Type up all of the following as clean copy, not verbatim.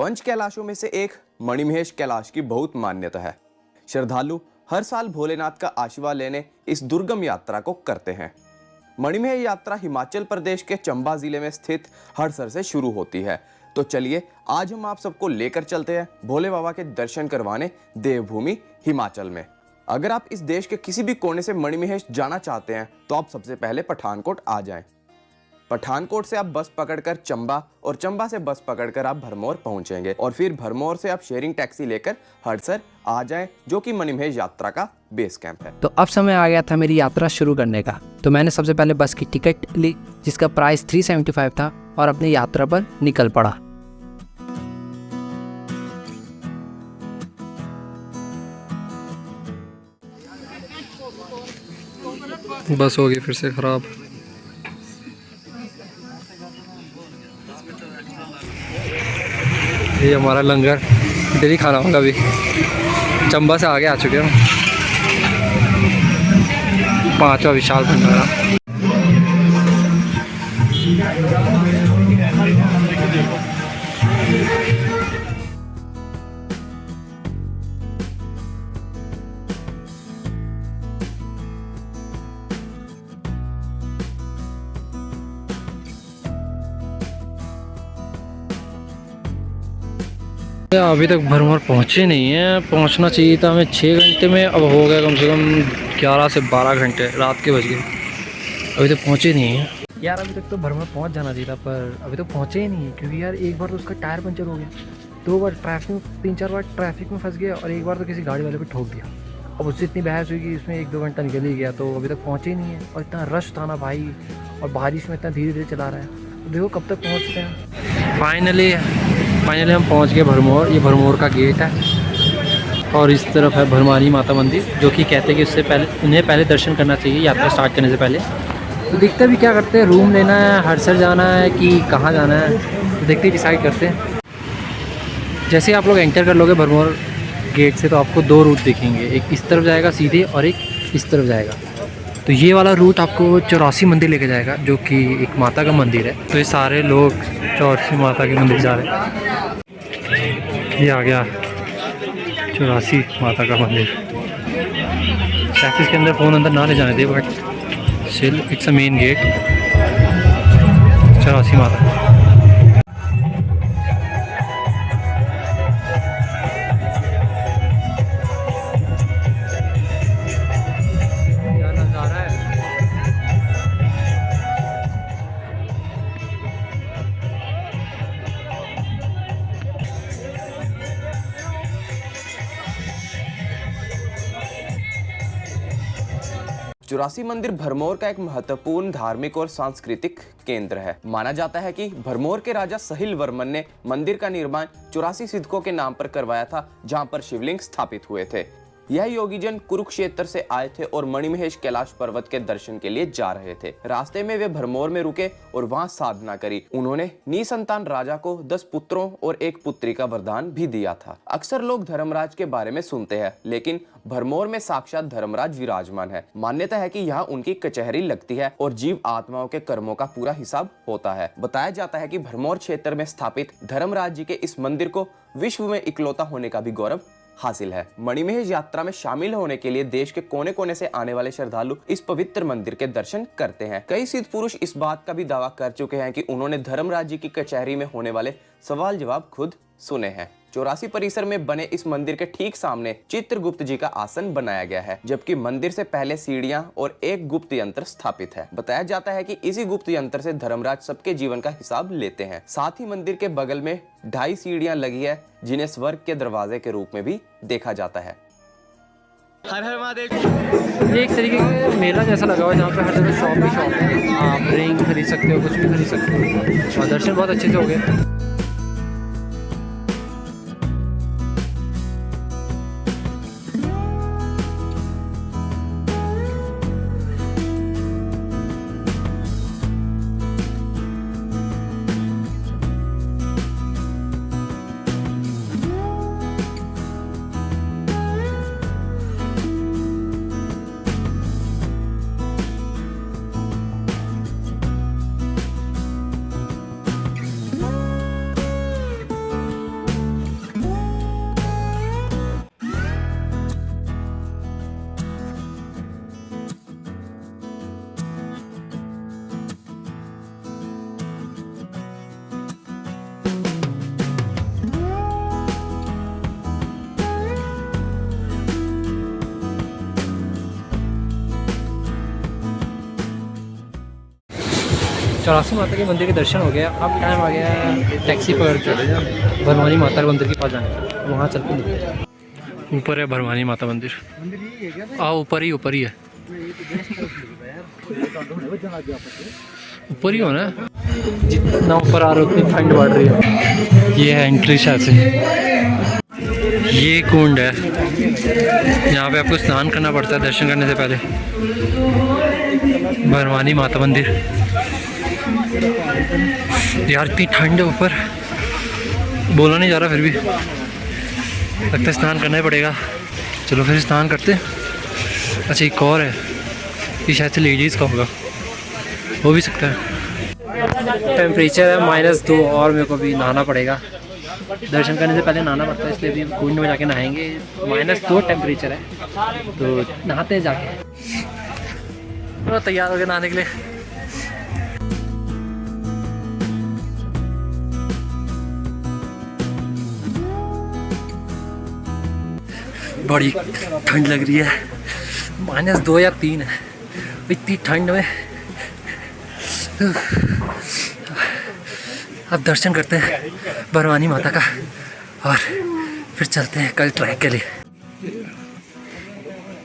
पंच कैलाशों में से एक मणिमहेश कैलाश की बहुत मान्यता है। श्रद्धालु हर साल भोलेनाथ का आशीर्वाद लेने इस दुर्गम यात्रा को करते हैं। मणिमहेश यात्रा हिमाचल प्रदेश के चंबा जिले में स्थित हड़सर से शुरू होती है। तो चलिए आज हम आप सबको लेकर चलते हैं भोले बाबा के दर्शन करवाने देवभूमि हिमाचल में। अगर आप इस देश के किसी भी कोने से मणिमहेश जाना चाहते हैं तो आप सबसे पहले पठानकोट आ जाएं। पठानकोट से आप बस पकड़कर चंबा और चंबा से बस पकड़कर आप भरमौर पहुंचेंगे और फिर भरमौर से आप शेयरिंग टैक्सी लेकर हड़सर आ जाएं, जो कि मणिमहेश यात्रा का बेस कैंप है। तो अब समय आ गया था मेरी यात्रा शुरू करने का। तो मैंने सबसे पहले बस की टिकट ली जिसका प्राइस 375 था और अपनी यात्रा पर निकल पड़ा। बस हो गई फिर से ख़राब। ये हमारा लंगर डेली खाना होगा। अभी चंबा से आगे आ चुके हैं। 5वां विशाल भंडारा। अभी तक भरमौर पहुँचे नहीं हैं। पहुँचना चाहिए था हमें 6 घंटे में, अब हो गया कम से कम 11 से 12 घंटे, रात के बज गए, अभी तक पहुँचे नहीं हैं। यार अभी तक तो भरमौर पहुँच जाना चाहिए था, पर अभी तक पहुँचे ही नहीं है। क्योंकि यार एक बार तो उसका टायर पंचर हो गया, 2 बार ट्रैफिक में, 3-4 बार ट्रैफिक में फंस गया और एक बार तो किसी गाड़ी वाले को ठोक दिया। अब उससे इतनी बहस हुई कि इसमें 1-2 घंटा निकल ही गया। तो अभी तक पहुँचे ही नहीं है और इतना रश था ना भाई, और बारिश में इतना धीरे धीरे चला रहा है। तो देखो कब तक पहुँचते हैं। फाइनली हम पहुंच गए भरमौर। ये भरमौर का गेट है और इस तरफ है भरमारी माता मंदिर, जो कि कहते हैं कि उससे पहले उन्हें पहले दर्शन करना चाहिए यात्रा स्टार्ट करने से पहले। तो देखते भी क्या करते हैं, रूम लेना है, हड़सर जाना है कि कहाँ जाना है, तो देखते डिसाइड करते हैं। जैसे आप लोग एंटर कर लोगे भरमौर गेट से तो आपको 2 रूट दिखेंगे, एक इस तरफ जाएगा सीधे और एक इस तरफ जाएगा। तो ये वाला रूट आपको 84 मंदिर लेके जाएगा, जो कि एक माता का मंदिर है। तो ये सारे लोग 84 माता के मंदिर जा रहे हैं। ये आ गया 84 माता का मंदिर। शायद इसके अंदर फ़ोन अंदर ना ले जाने दे, but still it's a main gate 84 माता। चौरासी मंदिर भरमौर का एक महत्वपूर्ण धार्मिक और सांस्कृतिक केंद्र है। माना जाता है कि भरमौर के राजा सहिल वर्मन ने मंदिर का निर्माण 84 सिद्धों के नाम पर करवाया था, जहां पर शिवलिंग स्थापित हुए थे। यह योगीजन कुरुक्षेत्र से आए थे और मणिमहेश कैलाश पर्वत के दर्शन के लिए जा रहे थे। रास्ते में वे भरमौर में रुके और वहां साधना करी। उन्होंने निसंतान राजा को 10 पुत्रों और 1 पुत्री का वरदान भी दिया था। अक्सर लोग धर्मराज के बारे में सुनते हैं, लेकिन भरमौर में साक्षात धर्मराज विराजमान है। मान्यता है कि यहाँ उनकी कचहरी लगती है और जीव आत्माओं के कर्मों का पूरा हिसाब होता है। बताया जाता है कि भरमौर क्षेत्र में स्थापित धर्मराज जी के इस मंदिर को विश्व में इकलौता होने का भी गौरव हासिल है। मणिमहेश यात्रा में शामिल होने के लिए देश के कोने कोने से आने वाले श्रद्धालु इस पवित्र मंदिर के दर्शन करते हैं। कई सिद्ध पुरुष इस बात का भी दावा कर चुके हैं कि उन्होंने धर्मराज जी की कचहरी में होने वाले सवाल जवाब खुद सुने हैं। 84 परिसर में बने इस मंदिर के ठीक सामने चित्रगुप्त जी का आसन बनाया गया है, जबकि मंदिर से पहले सीढ़ियां और एक गुप्त यंत्र स्थापित है। बताया जाता है कि इसी गुप्त यंत्र से धर्मराज सबके जीवन का हिसाब लेते हैं। साथ ही मंदिर के बगल में 2.5 सीढ़ियां लगी है, जिन्हें स्वर्ग के दरवाजे के रूप में भी देखा जाता है। हर हर महादेव। ये एक तरीके का मेला जैसा लगा हुआ है, जहाँ पे हर जगह शॉप ही शॉप है। आप ड्रिंक खरीद सकते हो, कुछ भी खरीद सकते हो, और दर्शन बहुत अच्छे से हो गए। चौरासी माता के मंदिर के दर्शन हो गया। अब टाइम आ गया टैक्सी पकड़ के भरवानी माता के मंदिर के पास जाने का। वहाँ चल के ऊपर है भरवानी माता मंदिर। ऊपर ही है, ऊपर ही हो ना। जितना ऊपर आ रहा है उतनी ठंड बढ़ रही है। ये है एंट्री शायद से। ये कुंड है, यहाँ पे आपको स्नान करना पड़ता है दर्शन करने से पहले। भरवानी माता मंदिर। यार इतनी ठंड है ऊपर, बोला नहीं जा रहा, फिर भी लगता है स्नान करना ही पड़ेगा। चलो फिर स्नान करते हैं। अच्छा एक और है, ये शायद से लेडीज़ का होगा, हो भी सकता है। टेम्परेचर है -2 और मेरे को भी नहाना पड़ेगा। दर्शन करने से पहले नहाना पड़ता है, इसलिए भी कुंड में जाके नहाएंगे। -2 टेम्परेचर है, तो नहाते हैं जाके। तो तैयार हो गए नहाने के लिए। बड़ी ठंड लग रही है, -2 या 3 है। इतनी ठंड में अब दर्शन करते हैं भरवानी माता का और फिर चलते हैं कल ट्रैक के लिए।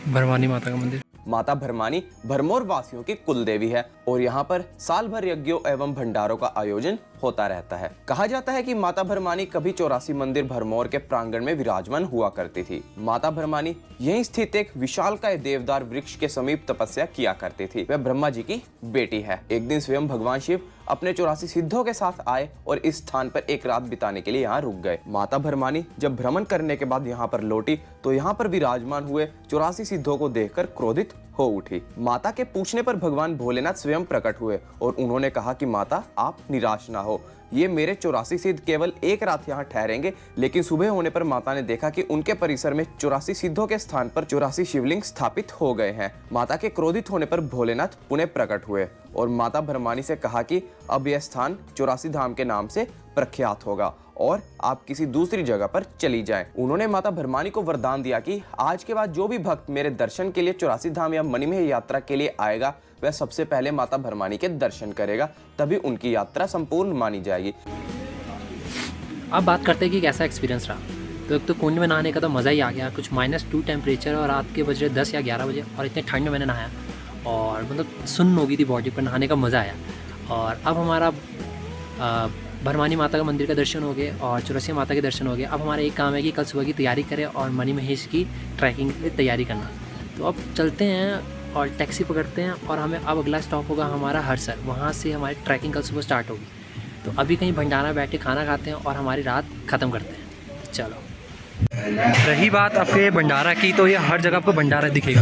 भरवानी माता का मंदिर। माता भरमानी भरमौर वासियों की कुल देवी है और यहाँ पर साल भर यज्ञों एवं भंडारों का आयोजन होता रहता है। कहा जाता है कि माता भरमानी कभी 84 मंदिर भरमौर के प्रांगण में विराजमान हुआ करती थी। माता भरमानी यहीं स्थित एक विशालकाय देवदार वृक्ष के समीप तपस्या किया करती थी। वह ब्रह्मा जी की बेटी है। एक दिन स्वयं भगवान शिव अपने 84 सिद्धों के साथ आए और इस स्थान पर एक रात बिताने के लिए यहाँ रुक गए। माता भरमानी जब भ्रमण करने के बाद यहाँ पर लौटी तो यहाँ पर विराजमान हुए 84 सिद्धों को देखकर क्रोधित हो उठी। माता के पूछने पर भगवान भोलेनाथ स्वयं प्रकट हुए और उन्होंने कहा कि माता आप निराश ना हो, ये मेरे 84 सिद्ध केवल एक रात यहाँ ठहरेंगे। लेकिन सुबह होने पर माता ने देखा कि उनके परिसर में 84 सिद्धों के स्थान पर 84 शिवलिंग स्थापित हो गए हैं। माता के क्रोधित होने पर भोलेनाथ पुनः प्रकट हुए और माता भरमानी से कहा कि अब यह स्थान 84 धाम के नाम से प्रख्यात होगा और आप किसी दूसरी जगह पर चली जाएं। उन्होंने माता भरमानी को वरदान दिया कि आज के बाद जो भी भक्त मेरे दर्शन के लिए 84 धाम या मणिमहेश यात्रा के लिए आएगा वह सबसे पहले माता भरमानी के दर्शन करेगा, तभी उनकी यात्रा संपूर्ण मानी जाएगी। अब बात करते हैं कि कैसा एक्सपीरियंस रहा। तो एक तो कुंड में नहाने का तो मज़ा ही आ गया। कुछ -2 टेम्परेचर और रात के बज रहे 10 या 11 बजे और इतने ठंड में मैंने नहाया और मतलब सुन्न हो गई थी बॉडी पर, नहाने का मज़ा आया। और अब हमारा भरवानी माता का मंदिर का दर्शन हो गए और 84 माता के दर्शन हो गए। अब हमारा एक काम है कि कल सुबह की तैयारी करें और मणिमहेश की ट्रैकिंग की तैयारी करना। तो अब चलते हैं और टैक्सी पकड़ते हैं और हमें अब अगला स्टॉप होगा हमारा हरसर। वहाँ से हमारी ट्रैकिंग कल सुबह स्टार्ट होगी। तो अभी कहीं भंडारा बैठ के खाना खाते हैं और हमारी रात ख़त्म करते हैं। चलो। रही बात आपके भंडारा की, तो ये हर जगह आपको भंडारा दिखेगा।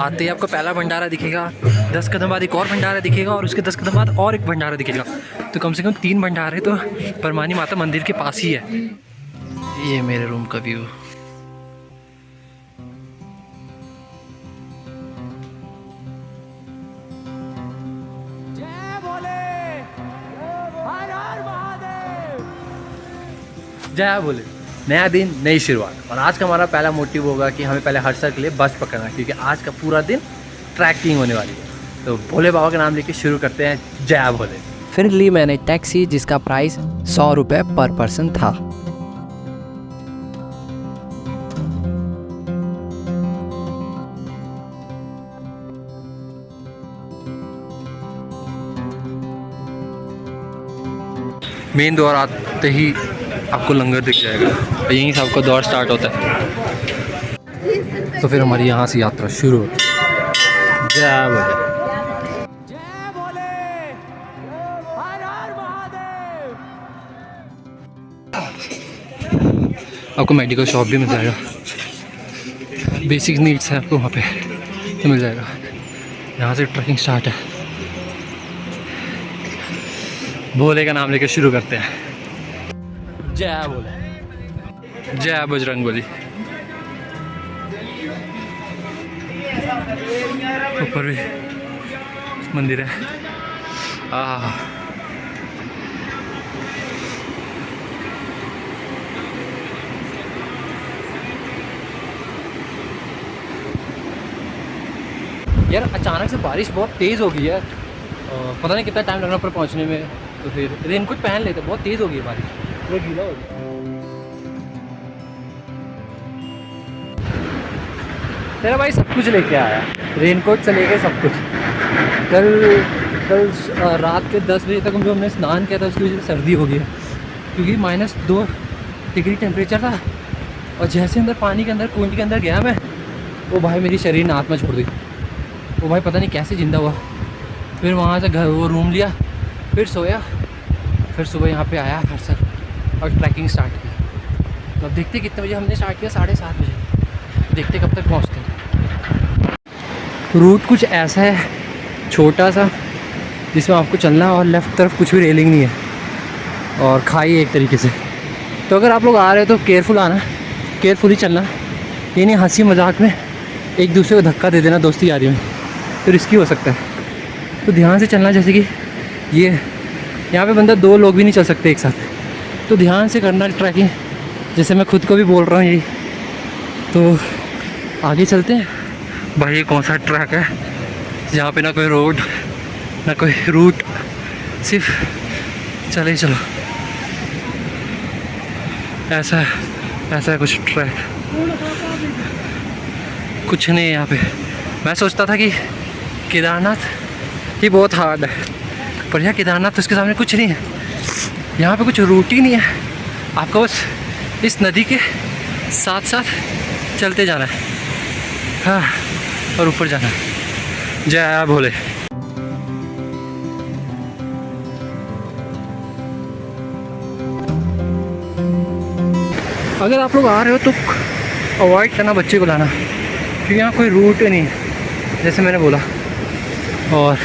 आते ही आपको पहला भंडारा दिखेगा, 10 कदम बाद एक और भंडारा दिखेगा और उसके 10 कदम बाद और एक भंडारा दिखेगा। तो कम से कम 3 भंडारे तो भरवानी माता मंदिर के पास ही है। ये मेरे रूम का व्यू। जय बोले। नया दिन नई शुरुआत और आज का हमारा पहला मोटिव होगा कि हमें पहले हरसर के लिए बस पकड़ना है, क्योंकि आज का पूरा दिन ट्रैकिंग होने वाली है। तो भोले बाबा का नाम लेके शुरू करते हैं। जय भोले। फिर ली मैंने टैक्सी जिसका प्राइस 100 रुपये पर पर्सन था। मेन द्वार आते ही आपको लंगर दिख जाएगा, यहीं से आपका दौर स्टार्ट होता है। तो फिर हमारी यहाँ से यात्रा शुरू होती है। जय भोले। आपको मेडिकल शॉप भी मिल जाएगा, बेसिक नीड्स है आपको वहाँ पे तो मिल जाएगा। यहाँ से ट्रैकिंग स्टार्ट है। भोले का नाम लेकर शुरू करते हैं। जय भोले। जय बजरंगबली। ऊपर भी मंदिर है। यार अचानक से बारिश बहुत तेज़ हो गई है और पता नहीं कितना टाइम लगना पर पहुंचने में, तो फिर रेनकोट पहन लेते, बहुत तेज़ हो गई है बारिश, पूरा गीला हो गया। तेरा भाई सब कुछ लेके आया, रेनकोट से लेके सब कुछ। कल रात के 10 बजे तक जो हमने स्नान किया था उसकी वजह से सर्दी हो गई है, क्योंकि -2 डिग्री टेम्परेचर था। और जैसे अंदर पानी के अंदर कुंड के अंदर गया मैं, वो भाई मेरी शरीर ने आत्मा छोड़ दी। वो भाई पता नहीं कैसे ज़िंदा हुआ। फिर वहाँ से घर वो रूम लिया, फिर सोया, फिर सुबह यहाँ पे आया हरसर और ट्रैकिंग स्टार्ट की। तो अब देखते कितने बजे हमने स्टार्ट किया, 7:30 बजे। देखते कब तक पहुँचते हैं। रूट कुछ ऐसा है छोटा सा, जिसमें आपको चलना है और लेफ़्ट तरफ कुछ भी रेलिंग नहीं है और खाई एक तरीके से। तो अगर आप लोग आ रहे हो तो केयरफुल आना, केयरफुली चलना। ये नहीं हंसी मजाक में एक दूसरे को धक्का दे देना दोस्ती यारी में, तो रिस्की हो सकता है। तो ध्यान से चलना, जैसे कि ये यहाँ पे बंदा 2 लोग भी नहीं चल सकते एक साथ, तो ध्यान से करना ट्रैकिंग। जैसे मैं खुद को भी बोल रहा हूँ यही। तो आगे चलते हैं भाई। ये कौन सा ट्रैक है जहाँ पे ना कोई रोड ना कोई रूट, सिर्फ चले ही चलो। ऐसा है कुछ ट्रैक, कुछ नहीं है यहाँ पे। मैं सोचता था कि केदारनाथ ये बहुत हार्ड है, पर यहाँ केदारनाथ उसके सामने कुछ नहीं है। यहाँ पे कुछ रूट ही नहीं है, आपको बस इस नदी के साथ साथ चलते जाना है, हाँ, और ऊपर जाना है। जय भोले। अगर आप लोग आ रहे हो तो अवॉइड करना बच्चे को लाना, क्योंकि यहाँ कोई रूट नहीं है जैसे मैंने बोला। और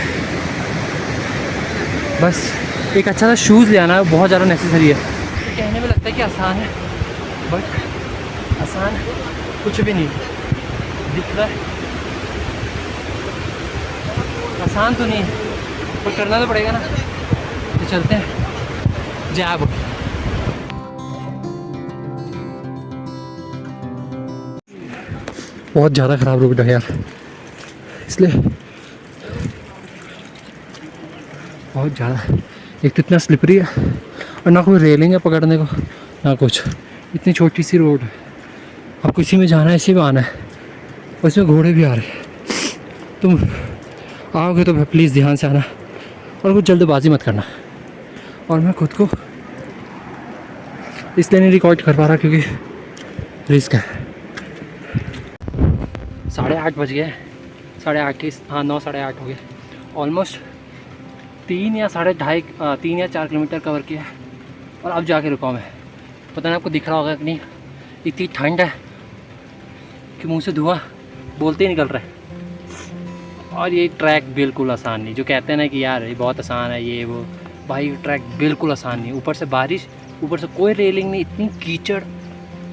बस एक अच्छा सा शूज़ ले आना बहुत ज़्यादा नेसेसरी है। कहने में लगता है कि आसान है, बट आसान कुछ भी नहीं दिख रहा है। आसान तो नहीं है, पर करना तो पड़ेगा ना। तो चलते हैं। जय भोले। बहुत ज़्यादा ख़राब रूट है यार, इसलिए बहुत ज़्यादा। एक तो इतना स्लिपरी है और ना कोई रेलिंग है पकड़ने को ना कुछ। इतनी छोटी सी रोड है, आपको इसी में जाना है, इसी में आना है, और इसमें घोड़े भी आ रहे हैं। तुम आओगे तो प्लीज़ ध्यान से आना और कुछ जल्दबाजी मत करना। और मैं खुद को इसलिए नहीं रिकॉर्ड कर पा रहा क्योंकि रिस्क है। 8:30 बज गए, 8:30 के, हाँ 9 8:30 हो गए। ऑलमोस्ट 3 या 4 किलोमीटर कवर किया है और अब जाके रुका मैं। पता नहीं आपको दिख रहा होगा कि नहीं, इतनी ठंड है कि मुंह से धुआं बोलते ही निकल रहा है। और ये ट्रैक बिल्कुल आसान नहीं, जो कहते हैं ना कि यार ये बहुत आसान है ये वो, भाई ट्रैक बिल्कुल आसान नहीं। ऊपर से बारिश, ऊपर से कोई रेलिंग नहीं, इतनी कीचड़।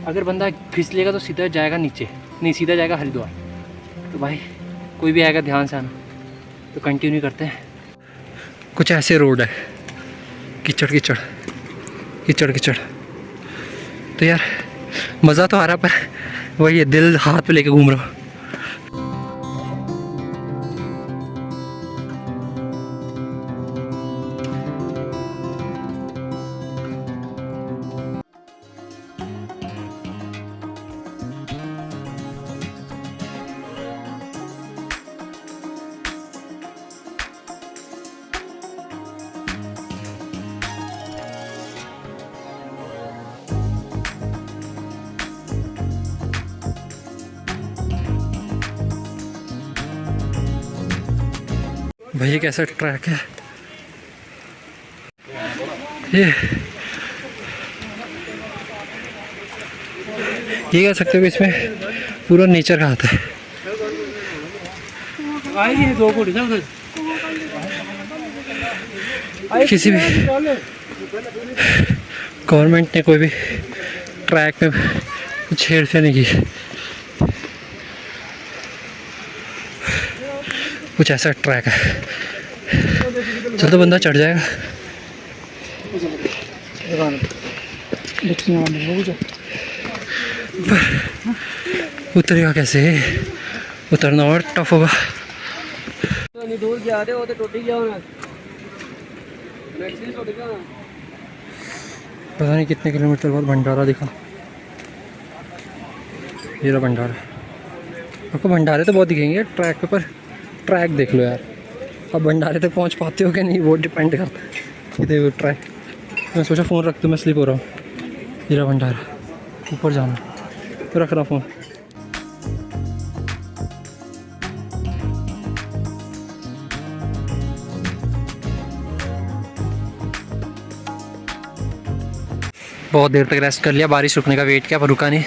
अगर बंदा फिसलेगा तो सीधा जाएगा नीचे, नहीं सीधा जाएगा हरिद्वार। तो भाई कोई भी आएगा ध्यान से आना। तो कंटिन्यू करते हैं। कुछ ऐसे रोड है, कीचड़ कीचड़ कीचड़ कीचड़। तो यार मज़ा तो आ रहा, पर वही है, दिल हाथ पे लेके घूम रहा हूँ। भाई ये कैसा ट्रैक है ये कह सकते हो कि इसमें पूरा नेचर का हाथ है। किसी भी गवर्नमेंट ने कोई भी ट्रैक में कुछ छेड़छाड़ नहीं की, कुछ ऐसा ट्रैक है। चल तो बंदा चढ़ जाएगा। उतरेगा कैसे? उतरना और टफ होगा। दूर जा रहे हो तो टूट गया होना। पता नहीं कितने किलोमीटर बाद भंडारा दिखा। ये रहा भंडारा। आपको भंडारे तो बहुत दिखेंगे ट्रैक पे, पर ट्रैक देख लो यार। अब भंडारे तक पहुंच पाते हो कि नहीं वो डिपेंड करता है। ये देखो ट्रैक। मैं सोचा फ़ोन रख दूँ, मैं स्लिप हो रहा हूँ। ये रहा भंडारा, ऊपर जाना तो रख रहा फ़ोन। बहुत देर तक रेस्ट कर लिया, बारिश रुकने का वेट किया पर रुका नहीं।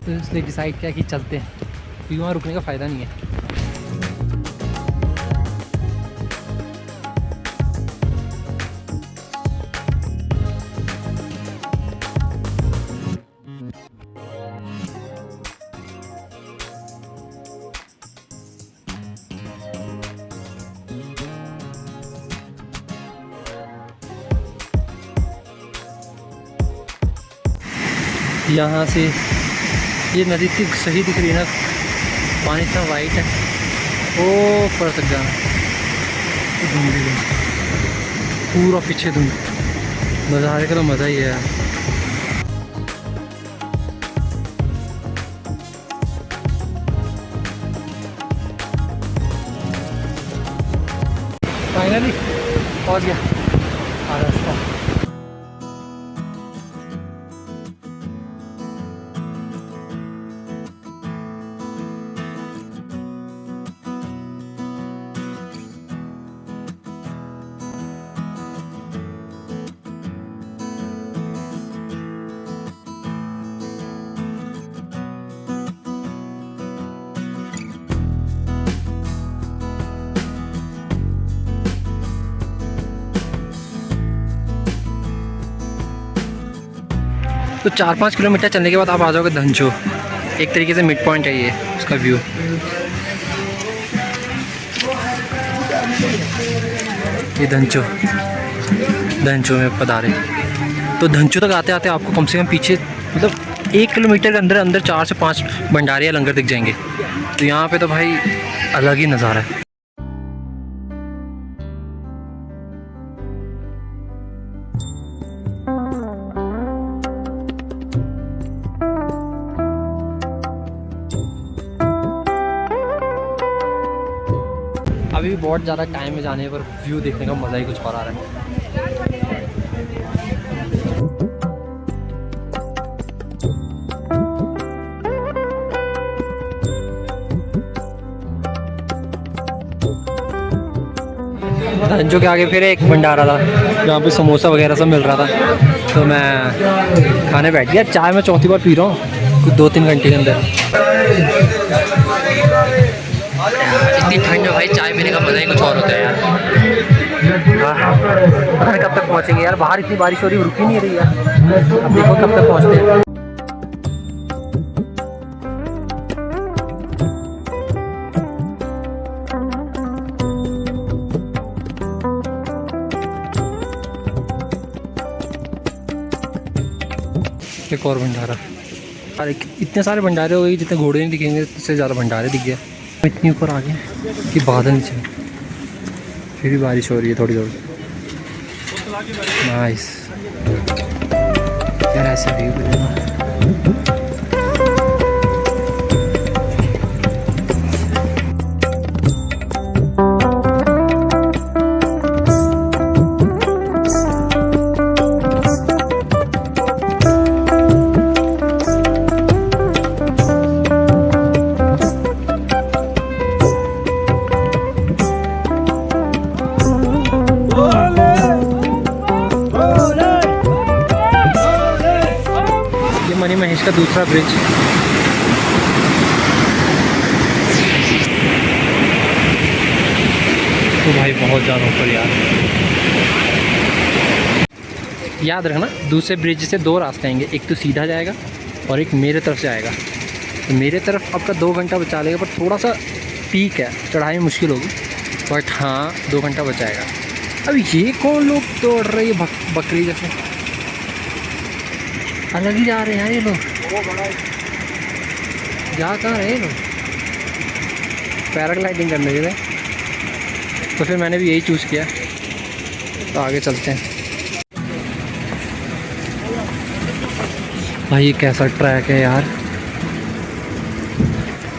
तो इसलिए डिसाइड किया कि चलते हैं, क्योंकि वहाँ रुकने का फ़ायदा नहीं है। यहाँ से ये नदी की सही दिख रही है ना, पानी इतना वाइट है। ओ ऊपर तक जाना, धुंध पूरा पीछे धुंध। नज़ारे का तो मज़ा ही है यार। फाइनली पहुँच गया रास्ता। तो 4-5 किलोमीटर चलने के बाद आप आ जाओगे धनचो। एक तरीके से मिड पॉइंट है ये उसका व्यू। ये धनचो में पधारे। तो धनचो तक आते आते आपको कम से कम पीछे मतलब 1 किलोमीटर के अंदर अंदर 4 से 5 भंडारे या लंगर दिख जाएंगे। तो यहाँ पे तो भाई अलग ही नज़ारा है। अभी भी बहुत ज़्यादा टाइम में जाने पर व्यू देखने का मज़ा ही कुछ और आ रहा है। धनचो के आगे फिर एक भंडारा था जहाँ पे समोसा वगैरह सब मिल रहा था। तो मैं खाने बैठ गया। चाय मैं चौथी बार पी रहा हूँ 2-3 घंटे के अंदर। इतनी ठंड में भाई चाय पीने का मज़ा ही कुछ और होता है यार। पता नहीं कब तक पहुँचेंगे यार, बाहर इतनी बारिश हो रही है, रुक ही नहीं रही यार। अब देखो कब तक पहुँचते हैं। एक और भंडारा। अरे इतने सारे भंडारे हो गए, जितने घोड़े नहीं दिखेंगे उससे ज़्यादा भंडारे दिख गया। इतनी ऊपर आ गए कि बादल नीचे, फिर भी बारिश हो रही है थोड़ी थोड़ी। नाइस यार, ऐसे व्यू मनी महेश का दूसरा ब्रिज। तो भाई बहुत ज़्यादा ऊपर यार। याद रखना दूसरे ब्रिज से 2 रास्ते आएंगे, एक तो सीधा जाएगा और एक मेरे तरफ से आएगा। तो मेरे तरफ आपका 2 घंटा बचा लेगा, पर थोड़ा सा पीक है, चढ़ाई में मुश्किल होगी, बट हाँ 2 घंटा बचाएगा। अब ये कौन लोग तोड़ रहे हैं बकरी जैसे, अलग ही जा रहे हैं ये लोग। जा कहाँ रहे हैं लोग? पैराग्लाइडिंग करने के लिए। तो फिर मैंने भी यही चूज़ किया। तो आगे चलते हैं। भाई ये कैसा ट्रैक है यार,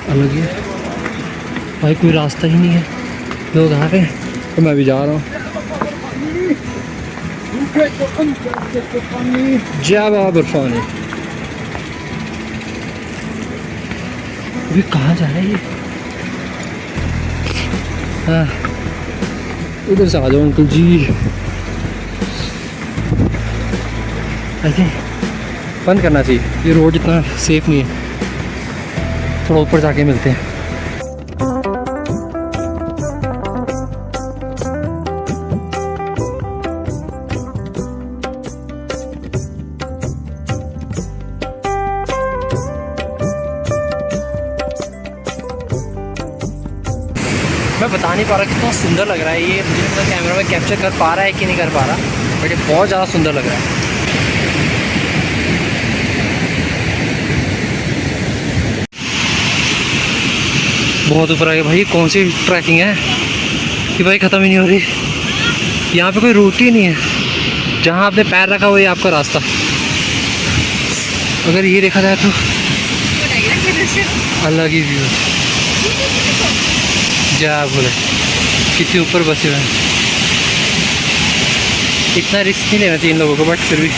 अलग ही है भाई, कोई रास्ता ही नहीं है, लोग आ गए तो मैं भी जा रहा हूँ। जवाब इरफानी अभी कहाँ जा रहा है ये? हाँ इधर से आ जाओ अंकल जी। आई थिंक बंद करना चाहिए, ये रोड इतना सेफ नहीं है, थोड़ा ऊपर जाके मिलते हैं। मैं बता नहीं पा रहा कितना सुंदर लग रहा है ये, मुझे अपना कैमरा में कैप्चर कर पा रहा है कि नहीं कर पा रहा, बट ये बहुत ज़्यादा सुंदर लग रहा है। बहुत ऊपर आ गया भाई, कौन सी ट्रैकिंग है कि भाई ख़त्म ही नहीं हो रही। यहाँ पे कोई रूट ही नहीं है, जहाँ आपने पैर रखा वही आपका रास्ता। अगर ये देखा जाए तो अलग ही व्यू है। जा बोले कितने ऊपर बसे हुए हैं, इतना रिस्क नहीं लेना चाहिए इन लोगों को, बट फिर भी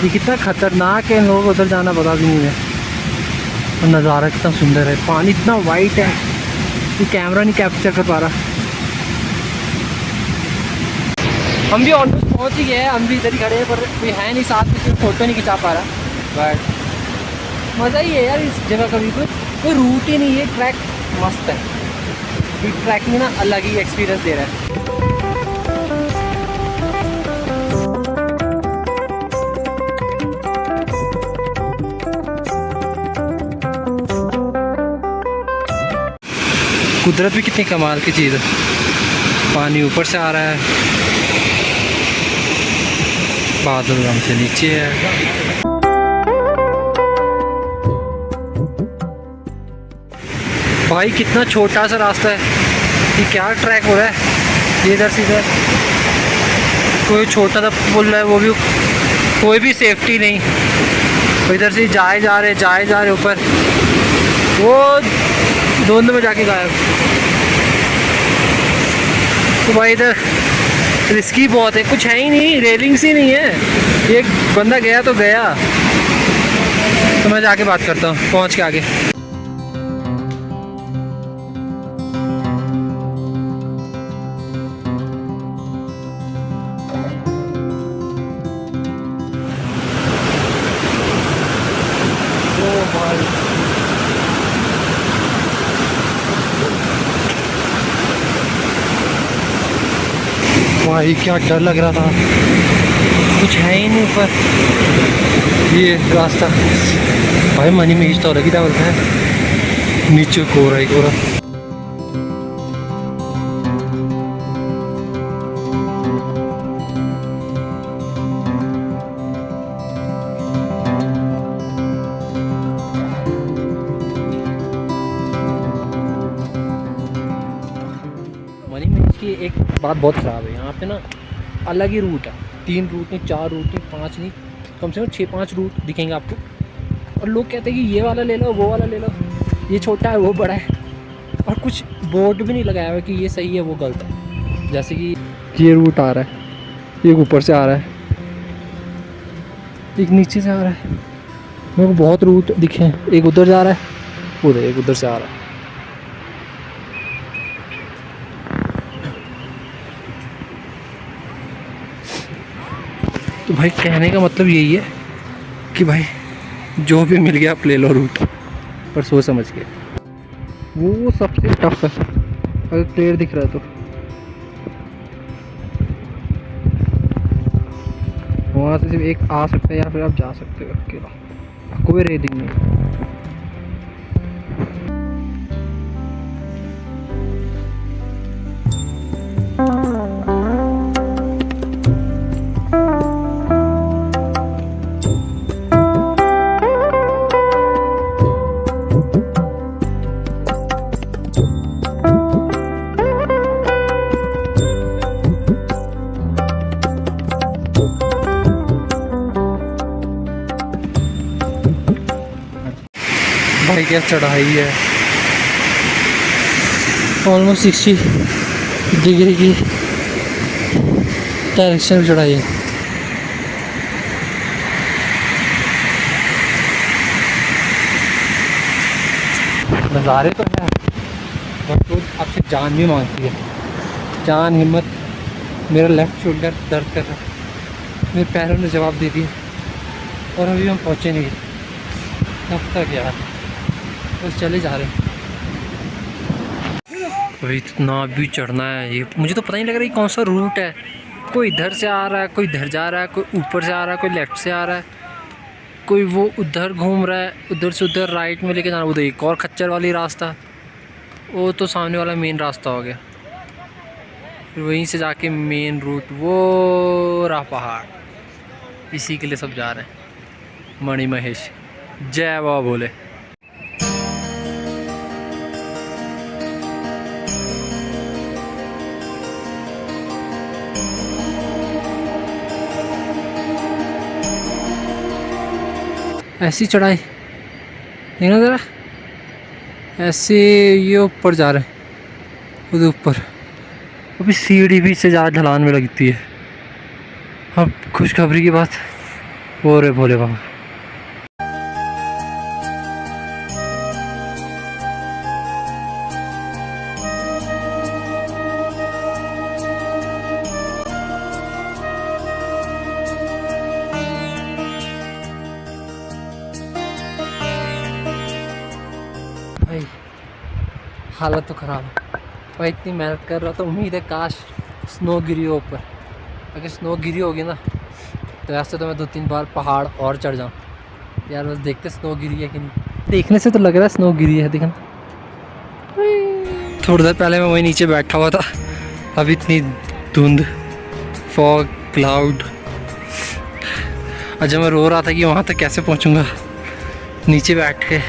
ये कितना खतरनाक है, इन लोगों को उधर जाना पता भी नहीं है। और नज़ारा कितना सुंदर है, पानी इतना वाइट है कि कैमरा नहीं कैप्चर कर पा रहा। हम भी ऑलमोस्ट पहुंच ही गए हैं, हम भी इधर ही खड़े हैं, पर कोई है नहीं साथ में, कोई फ़ोटो नहीं खिंचा पा रहा। बट मज़ा ही है यार इस जगह का भी, कोई रूट ही नहीं है, ट्रैक मस्त है। ये ट्रैकिंग ना अलग ही एक्सपीरियंस दे रहा है। कुदरत भी कितनी कमाल की चीज़ है, पानी ऊपर से आ रहा है, बादल हमसे नीचे है। भाई कितना छोटा सा रास्ता है, ये क्या ट्रैक हो रहा है। ये इधर से इधर कोई छोटा सा पुल है, वो भी कोई भी सेफ्टी नहीं, तो इधर से जाए जा रहे ऊपर, वो धुंध में जाके गायब। तो भाई इधर रिस्की बहुत है, कुछ है ही नहीं, रेलिंग्स ही नहीं है। एक बंदा गया तो गया, तो मैं जाके बात करता हूँ पहुँच के आगे। भाई क्या डर लग रहा था, कुछ है ही नहीं ऊपर ये रास्ता। भाई मनी में तो अलग ही बोलता है, नीचे कोरा ही कोरा। मनी में की एक बात बहुत ख़राब है, यहाँ पे ना अलग ही रूट है, 3 रूट नहीं, 4 रूट नहीं, 5 नहीं, कम से कम 6-5 रूट दिखेंगे आपको। और लोग कहते हैं कि ये वाला ले लो, वो वाला ले लो, ये छोटा है, वो बड़ा है, और कुछ बोर्ड भी नहीं लगाया हुआ कि ये सही है वो गलत है। जैसे कि ये रूट आ रहा है, एक ऊपर से आ रहा है, एक नीचे से आ रहा है, मेरे को बहुत रूट दिखे हैं, एक उधर जा रहा है, उधर एक उधर से आ रहा है। तो भाई कहने का मतलब यही है कि भाई जो भी मिल गया आप ले लो रूट, पर सोच समझ के। वो सबसे टफ है, अगर क्लियर दिख रहा है तो। वहाँ से सिर्फ एक आ सकता है या फिर आप जा सकते हो अकेला, कोई रेडिंग नहीं। भाई क्या चढ़ाई है, ऑलमोस्ट 60 डिग्री की डायरेक्शन में चढ़ाई है। नज़ारे तो है बट तो आपसे जान भी मांगती है, जान हिम्मत। मेरा लेफ़्ट शोल्डर दर्द कर रहा है, मेरे पैरों ने जवाब दे दिया और अभी हम पहुँचे नहीं। कब तक यार, बस चले जा रहे हैं। अभी इतना भी चढ़ना है, ये मुझे तो पता नहीं लग रहा है कौन सा रूट है। कोई इधर से आ रहा है, कोई इधर जा रहा है, कोई ऊपर से आ रहा है, कोई लेफ़्ट से आ रहा है, कोई वो उधर घूम रहा है, उधर से उधर राइट में लेके जाना। वो तो एक और खच्चर वाली रास्ता, वो तो सामने वाला मेन रास्ता हो गया। फिर वहीं से जाके मेन रूट वो रहा पहाड़, इसी के लिए सब जा रहे हैं। मणि महेश, जय बाबा बोले। ऐसी चढ़ाई देखना ज़रा, ऐसे ये ऊपर जा रहे हैं, उधर ऊपर अभी सीढ़ी भी से ज़्यादा ढलान में लगती है। अब खुशखबरी की बात, वो रे भोले बाबा। भाई हालत तो ख़राब है भाई, इतनी मेहनत कर रहा तो उम्मीद है काश स्नो गिरी हो ऊपर। अगर स्नो गिरी होगी ना तो ऐसे तो मैं 2-3 बार पहाड़ और चढ़ जाऊँ यार। बस देखते स्नो गिरी है कि नहीं, देखने से तो लग रहा है स्नो गिरी है। देखना थोड़ी देर पहले मैं वहीं नीचे बैठा हुआ था, अभी इतनी धुंध, फॉग, क्लाउड। और जब मैं रो रहा था कि वहाँ तक कैसे पहुँचूँगा नीचे बैठ के,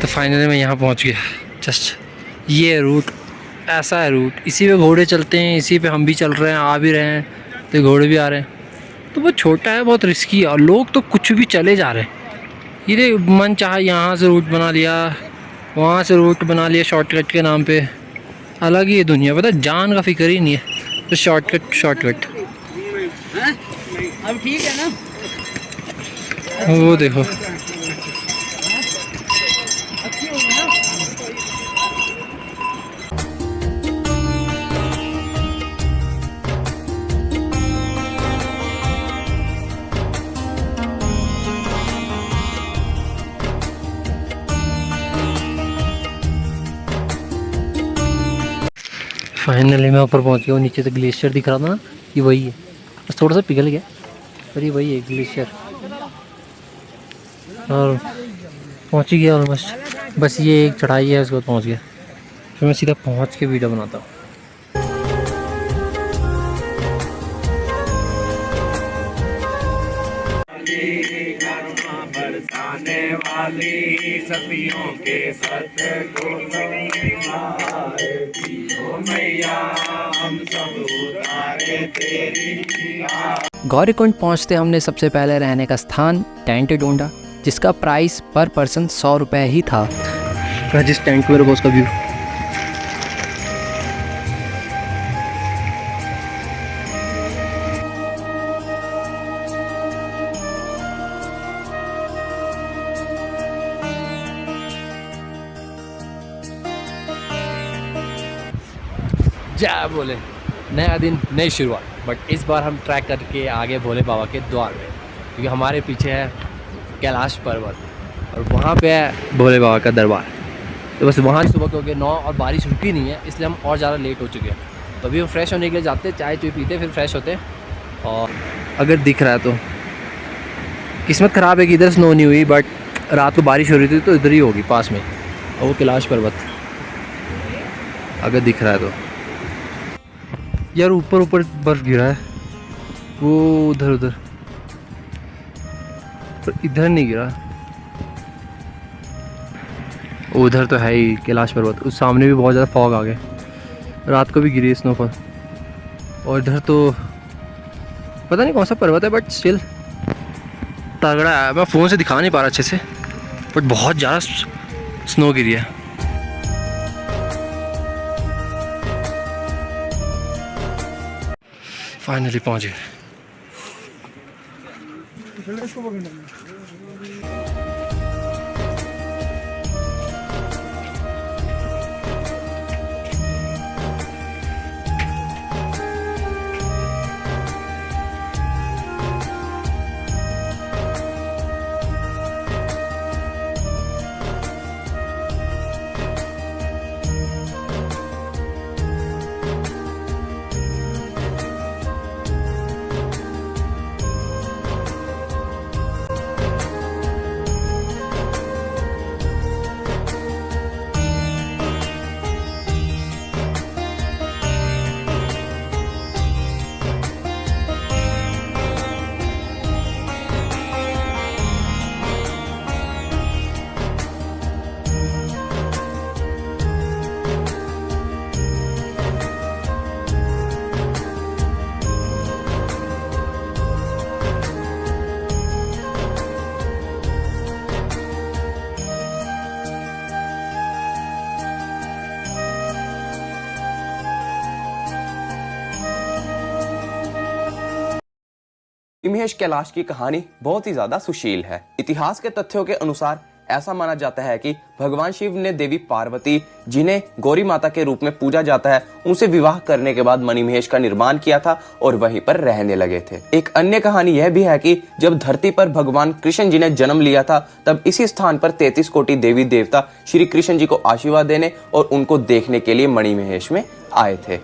तो फाइनली मैं यहाँ पहुँच गया। जस्ट ये रूट, ऐसा है रूट, इसी पे घोड़े चलते हैं, इसी पे हम भी चल रहे हैं, आ भी रहे हैं, तो घोड़े भी आ रहे हैं। तो बहुत छोटा है, बहुत रिस्की है, और लोग तो कुछ भी चले जा रहे हैं। ये मन चाहा यहाँ से रूट बना लिया, वहाँ से रूट बना लिया शॉर्टकट के नाम पे। अलग ही है दुनिया, पता है, जान का फिक्र ही नहीं है, तो शॉर्टकट शॉर्टकट। अब ठीक है ना, वो देखो फाइनली मैं ऊपर पहुंच गया हूँ। नीचे से ग्लेशियर दिख रहा था ना, ये वही है, बस थोड़ा सा पिघल गया पर ये वही है ग्लेशियर। और पहुंच ही गया ऑलमोस्ट, बस ये एक चढ़ाई है, उसके बाद पहुँच गया। फिर मैं सीधा पहुँच के वीडियो बनाता हूँ। बरसाने वाली सदियों के सत को मैया हम सब उतारे तेरी। गौरीकुंड पहुँचते हमने सबसे पहले रहने का स्थान टेंट ढूंढा, जिसका प्राइस पर पर्सन 100 रुपये ही था। जिस टेंट में रोज का व्यू, जय बोले। नया दिन, नई शुरुआत, बट इस बार हम ट्रैक करके आगे भोले बाबा के द्वार में, क्योंकि हमारे पीछे है कैलाश पर्वत और वहाँ पे है भोले बाबा का दरबार। तो बस वहाँ सुबह के हो गए 9 और बारिश रुकी नहीं है, इसलिए हम और ज़्यादा लेट हो चुके हैं। तो अभी हम फ्रेश होने के लिए जाते हैं, चाय चुई पीते फिर फ्रेश होते हैं। और अगर दिख रहा है तो किस्मत ख़राब है कि इधर स्नो नहीं हुई, बट रात को बारिश हो रही थी तो इधर ही होगी पास में, और वो कैलाश पर्वत अगर दिख रहा है तो। यार ऊपर ऊपर बर्फ़ गिरा है, वो उधर उधर, पर इधर नहीं गिरा। उधर तो है ही कैलाश पर्वत, उस सामने भी बहुत ज़्यादा फॉग आ गए, रात को भी गिरी स्नोफॉल। और इधर तो पता नहीं कौन सा पर्वत है, बट स्टिल तगड़ा है। मैं फ़ोन से दिखा नहीं पा रहा अच्छे से, बट बहुत ज़्यादा स्नो गिरी है। फाइनली पहुँच गए। मणिमहेश कैलाश की कहानी बहुत ही ज्यादा सुशील है। इतिहास के तथ्यों के अनुसार ऐसा माना जाता है कि भगवान शिव ने देवी पार्वती, जिन्हें गौरी माता के रूप में पूजा जाता है, उनसे विवाह करने के बाद मणिमहेश का निर्माण किया था और वहीं पर रहने लगे थे। एक अन्य कहानी यह भी है कि जब धरती पर भगवान कृष्ण जी ने जन्म लिया था, तब इसी स्थान पर 33 कोटि देवी देवता श्री कृष्ण जी को आशीर्वाद देने और उनको देखने के लिए मणिमहेश में आए थे।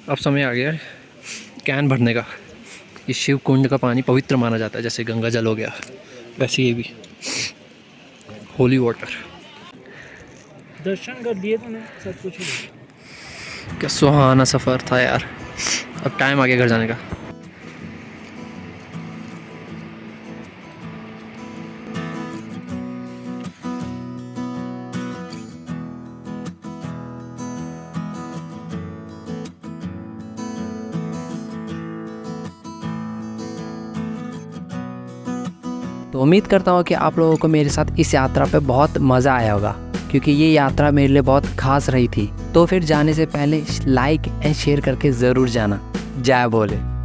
अब समय आ गया है कैन भरने का। इस शिव कुंड का पानी पवित्र माना जाता है, जैसे गंगा जल हो गया, वैसे ये भी होली वाटर। दर्शन कर लिए तो ना सब कुछ। क्या सुहाना सफ़र था यार। अब टाइम आ गया घर जाने का। तो उम्मीद करता हूँ कि आप लोगों को मेरे साथ इस यात्रा पे बहुत मज़ा आया होगा, क्योंकि ये यात्रा मेरे लिए बहुत खास रही थी। तो फिर जाने से पहले लाइक एंड शेयर करके ज़रूर जाना। जय भोले।